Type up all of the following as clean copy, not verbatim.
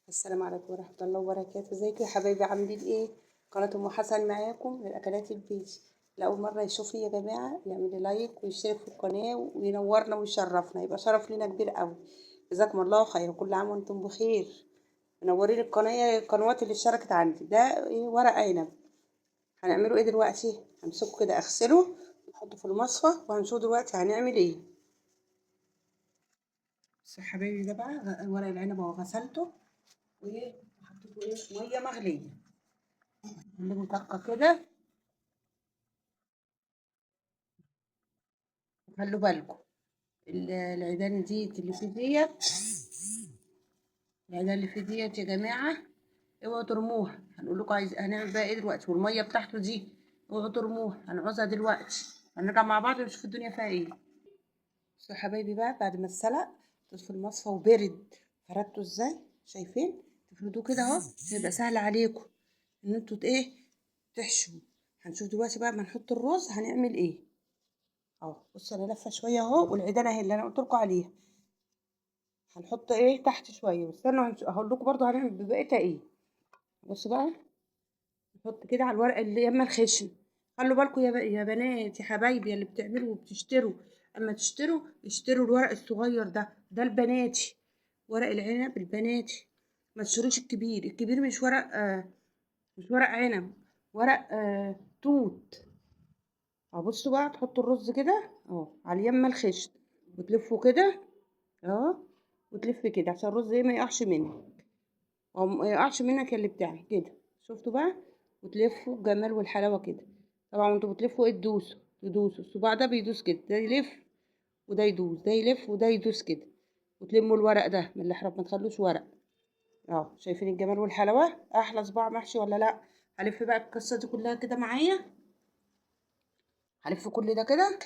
السلام عليكم ورحمة الله وبركاته. ازيكم يا حبايبي؟ عاملين ايه؟ قناة ام حسن معاكم للاكلات البيتي. لأول مرة يشوفني يا جماعة يعمل لايك ويشترك في القناة وينورنا ويشرفنا، يبقى شرف لينا كبير قوي. جزاكم الله خير، كل عام وانتم بخير. منورين القنوات اللي اشتركت عندي. ده ايه؟ ورق عنب. هنعمله ايه دلوقتي؟ همسكه كده اغسله ونحطه في المصفى وهنشوف دلوقتي هنعمل ايه. بس يا حبايبي ده بقى ورق العنب اهو غسلته وحطيته ميه مغليه. نقلبه طاقه كده. خلوا بالكم العيدان اللي في ديت يا جماعه، اوعوا ترموها. هنقول لكم هنعمل بقى ايه دلوقتي، والميه بتاعته دي اوعوا ترموها، هنعوزها دلوقتي. هنرجع مع بعض ونشوف الدنيا فيها ايه. بصوا يا حبايبي بقى، بعد ما اتسلق في المصفى وبرد، فردته ازاي؟ شايفين؟ تفردوه كده اهو، هيبقى سهل عليكم ان انتوا تحشوا. هنشوف دلوقتي بقى ما نحط الرز هنعمل ايه اهو. بصوا انا لفه شويه اهو، والعيدان اهي اللي انا قلت لكم عليها هنحط ايه تحت شويه. واستنوا هقول لكم برضو هنعمل ببقيتها ايه. بصوا بقى، نحط كده على الورق اللي يما الخشن. خلوا بالكم يا بنات يا حبايبي اللي بتعملوا وبتشتروا، اما تشتروا اشتروا الورق الصغير ده البناتي، ورق العنب البناتي. ما تشتروش الكبير. الكبير مش ورق مش ورق عنب، ورق توت. بصوا بقى، تحطوا الرز كده اهو على اليمه الخشن وتلفوا كده اهو، وتلف كده عشان الرز ايه ما يقعش منك، او ما يقعش منك اللي بتاعي كده. شفتوا بقى؟ وتلفوا الجمال والحلاوه كده. طبعا انتوا بتلفوا ايه؟ تدوسوا الصباع ده بيدوس كده، ده يلف وده يدوس، ده يلف وده يدوس كده. وتلموا الورق ده من الاحراب، ما تخلوش ورق. شايفين الجمال والحلاوه؟ احلى صباع محشي ولا لا؟ هلف بقى القصه دي كلها كده معايا. هلف كل ده كده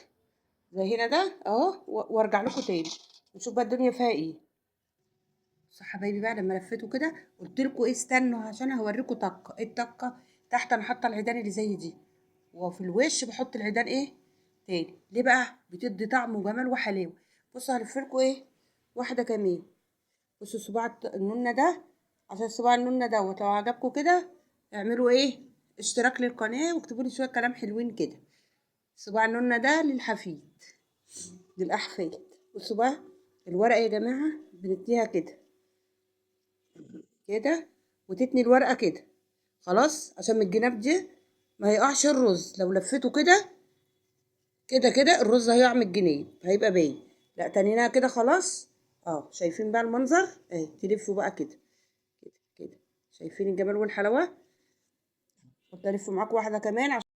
زي هنا ده اهو، وارجع لكم تاني نشوف بقى الدنيا فيها ايه. صح حبايبي بقى، لما لفيته كده قلت لكم ايه؟ استنوا عشان هوريكم طقه. ايه الطقه؟ تحت انا حاطه العيدان اللي زي دي، وفي الوش بحط العيدان ايه تاني. ليه بقى؟ بتدي طعم وجمال وحلاوه. بصوا هلف لكم ايه واحده كمان. بصوا صباع النونه ده، عشان صباع النونه دوت لو عجبكم كده اعملوا ايه؟ اشتراك للقناه واكتبوا لي شويه كلام حلوين كده. صباع النونه ده للحفيد للأحفاد. بصوا بقى، الورقة يا جماعة بنديها كده كده، وتتني الورقة كده خلاص، عشان من الجناب دي ما يقعش الرز. لو لفيته كده كده كده الرز هيقع من الجناب، هيبقى باين. لا تنيناها كده خلاص. شايفين بقى المنظر اهي. تلفوا بقى كده كده كده. شايفين الجمال والحلاوة؟ قلت الف معاكم واحدة كمان